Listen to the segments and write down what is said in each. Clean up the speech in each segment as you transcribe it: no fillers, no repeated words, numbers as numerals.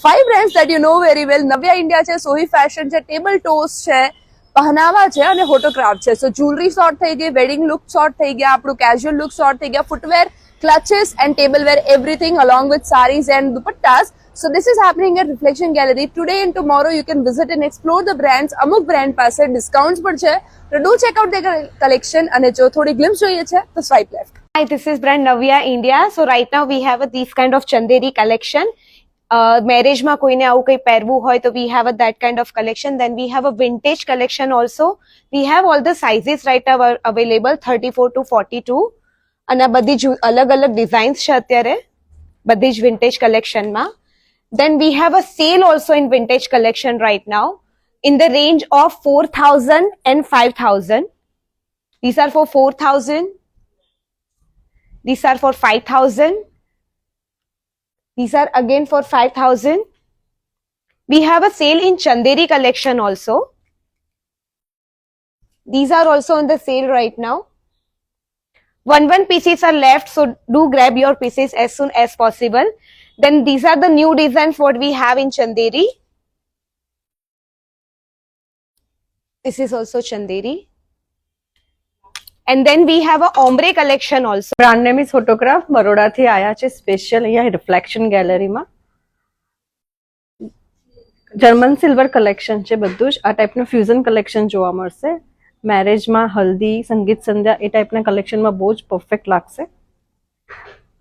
5 brands that you know very well. Navya India છે, સોહી fashion છે, table toss છે, પહનાવા છે અને હોટોક્રાફ્ટ છે. સો જ્વેલરી સોર્ટ થઈ ગઈ, વેડિંગ લુક સોર્ટ થઈ ગયા, આપણું કેઝ્યુઅલ લુક સોર્ટ થઈ ગયા, footwear, clutches and tableware, everything along with saris and dupattas. So this is happening at Reflection Gallery. Today and tomorrow you can visit and explore the brands. અમુક brand પાસે discounts પણ છે. So do check out their collection અને જો થોડી glimpse જોઈએ છે તો swipe left. Hi, this is brand Navya India. So right now we have these kind of Chanderi collection. Marriage માં કોઈને આવું કઈ પહેરવું હોય તો we have that kind of collection. Then we have a vintage collection also. We have all the sizes right now available 34 to 42. અને આ બધી અલગ અલગ ડિઝાઇન્સ છે અત્યારે બધી જ vintage collection માં. Then we have a sale also in vintage collection right now in the range of 4,000 and 5,000. These are for 4,000. These are for 5,000. These are again for 5,000. We have a sale in Chanderi collection also. These are also on the sale right now. One pieces are left, so do grab your pieces as soon as possible. Then these are the new designs what we have in Chanderi. This is also Chanderi. And then we have a ombre collection also. Brand name is Photograph. Baroda થી આયા છે special અહીંયા reflection ગેલેરીમાં. German silver collection છે બધું જ. આ ટાઈપનું ફ્યુઝન કલેક્શન જોવા મળશે. મેરેજમાં હલ્દી, સંગીત સંધ્યા એ ટાઈપના કલેક્શનમાં બહુ જ પરફેક્ટ લાગશે.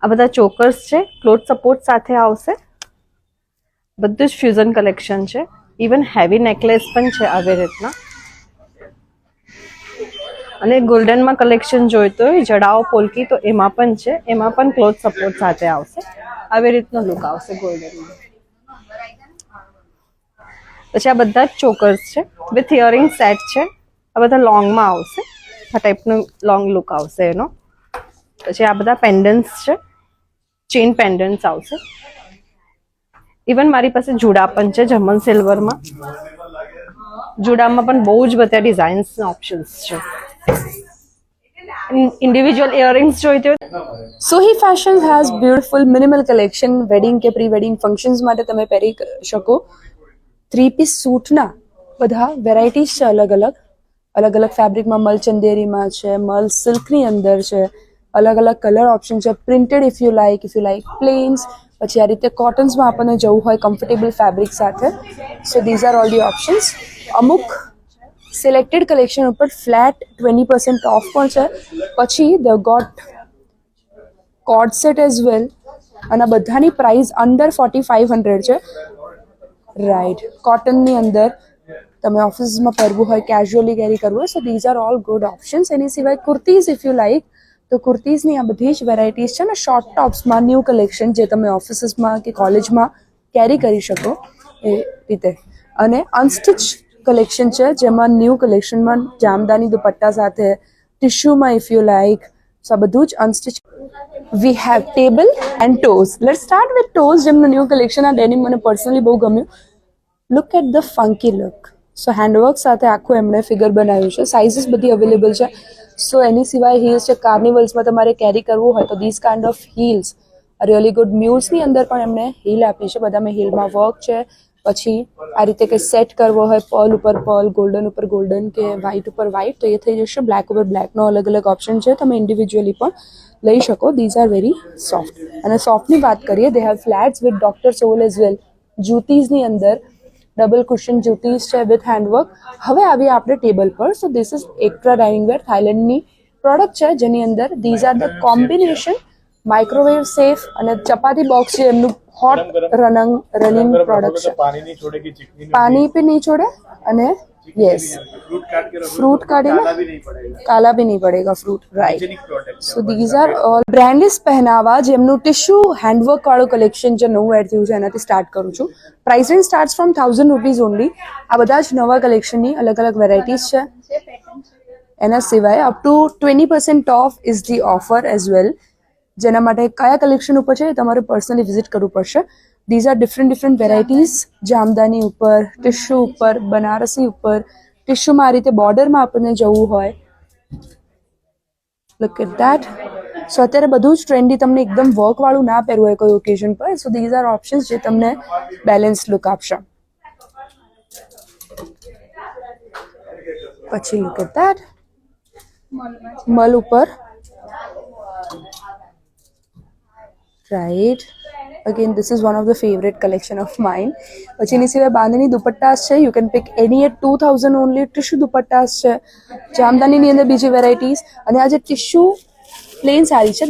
આ બધા ચોકર્સ છે, ક્લોથ સપોર્ટ સાથે આવશે. બધું જ ફ્યુઝન કલેક્શન છે. ઇવન હેવી નેકલેસ પણ છે આવી રીતના. અને ગોલ્ડનમાં કલેક્શન જોઈતો હોય જડાઓ પોલકી તો એમાં પણ છે. એમાં પણ ક્લોથ સપોર્ટ સાથે આવશે. આવી રીતનો લુક આવશે ગોલ્ડનમાં. પછી આ બધા જ ચોકર્સ છે વિથ ઇયરિંગ સેટ છે. આ બધા લોંગમાં આવશે. આ ટાઈપનું લોંગ લુક આવશે એનો. પછી આ બધા પેન્ડન્ટ્સ છે, ચેઇન પેન્ડન્ટ્સ આવશે. ઇવન મારી પાસે જુડા પણ છે જર્મન સિલ્વરમાં. જુડામાં પણ બહુ જ બધા ડિઝાઇન્સના ઓપ્શન્સ છે. individual earrings જોઈતી હોય Sohi Fashions has beautiful minimal collection. Wedding કે પ્રી વેડિંગ ફંક્શન્સ માટે તમે પહેરી શકો. 3-piece સૂટના બધા વેરાયટીઝ છે અલગ અલગ ફેબ્રિકમાં. મલ ચંદેરીમાં છે, મલ સિલ્કની અંદર છે, અલગ અલગ કલર ઓપ્શન છે. Printed if you like planes. પછી આ રીતે કોટન્સમાં આપણને જવું હોય કમ્ફર્ટેબલ ફેબ્રિક સાથે. સો these are all the options. અમુક સિલેક્ટેડ કલેક્શન ઉપર ફ્લેટ 20% ઓફ પણ છે. પછી the goat code set as well. અને બધાની પ્રાઇસ અંડર 4,500 છે. રાઈટ, કોટનની અંદર તમે ઓફિસમાં પહેરવું હોય, કેઝ્યુઅલી કેરી કરવું હોય, so these are all good options. એની સિવાય કુર્તીઝ ઇફ યુ લાઇક તો કુર્તીઝની આ બધી જ વેરાયટીઝ છે ને. શોર્ટ ટોપ્સમાં ન્યૂ કલેક્શન જે તમે ઓફિસીસમાં કે કોલેજમાં કેરી કરી શકો એ રીતે. અને અનસ્ટિચ કલેક્શન છે જેમાં ન્યૂ કલેક્શનમાં જામદાની દુપટ્ટા સાથે, ટિશ્યુમાં ઇફ યુ લાઇક. સો આ બધું જ unstitch. We have table and toes. Let's start with toes જેમનું ન્યૂ કલેક્શન. આ ડેનિમ મને પર્સનલી બહુ ગમ્યું. Look at the funky look. So handwork સાથે આખું એમણે ફિગર બનાવ્યું છે. સાઇઝીસ બધી અવેલેબલ છે. સો એની સિવાય હીલ્સ છે. કાર્નિવલ્સમાં તમારે કેરી કરવું હોય તો this kind of heels really good. મ્યુઝની અંદર પણ એમણે હીલ આપી છે. બધામાં હીલમાં વર્ક છે. પછી આ રીતે કંઈ સેટ કરવો હોય, પર્લ ઉપર પર્લ, ગોલ્ડન ઉપર ગોલ્ડન કે વ્હાઇટ ઉપર વ્હાઇટ, તો એ થઈ જશે. બ્લેક ઉપર બ્લેકનો અલગ ઓપ્શન છે. તમે ઇન્ડિવિજ્યુઅલી પણ લઈ શકો. These are very soft. અને સોફ્ટની વાત કરીએ, they have flats with doctor sole as well. જૂતીઝની અંદર ડબલ કુશન જૂતીઝ છે વિથ હેન્ડવર્ક. હવે આવીએ આપણે ટેબલ પર. So this is extra dining ware. થાઇલેન્ડની પ્રોડક્ટ છે જેની અંદર these are the combination microwave safe અને ચપાતી બોક્સ છે એમનું હોટ રનિંગ પ્રોડક્ટ છે. પાણી પણ નહીં છોડે અને યસ ફ્રૂટ કાઢીને કાલા भी नहीं पड़ेगा fruit. Right. So these are all brand is Pehnava જેમનું ટિશ્યુ હેન્ડવર્ક વાળું કલેક્શન જે નવું એડ થયું છે એનાથી સ્ટાર્ટ કરું છું. Price range start from 1,000 rupees only. આ બધા જ નવા કલેક્શનની અલગ વેરાયટીઝ છે. એના સિવાય up to 20% of is the offer as well. જેના માટે કયા કલેક્શન ઉપર છે એ તમારે પર્સનલી વિઝિટ કરવું પડશે. These are different varieties. Jamdani ઉપર, ટિશ્યુ ઉપર, બનારસી ઉપર. ટિશ્યુમાં આ રીતે બોર્ડરમાં આપણને જવું હોય. Look at that. સો અત્યારે બધું જ ટ્રેન્ડી, તમને એકદમ વર્ક વાળું ના પહેરવું હોય કોઈ ઓકેઝન પર, સો ધીઝ આર ઓપ્શન્સ જે તમને બેલેન્સ લુક આપશે. પછી લુક એટ ધેટ, મલ ઉપર, right. Again this is one of the favourite collection of mine. પછી એની સિવાય બાંધણી દુપટ્ટાસ છે, you can pick any at 2000 only. Tissue dupattas છે, જામદાનીની અંદર બીજી વેરાયટીઝ, અને આ જે ટિશ્યુ પ્લેન સાડી છે,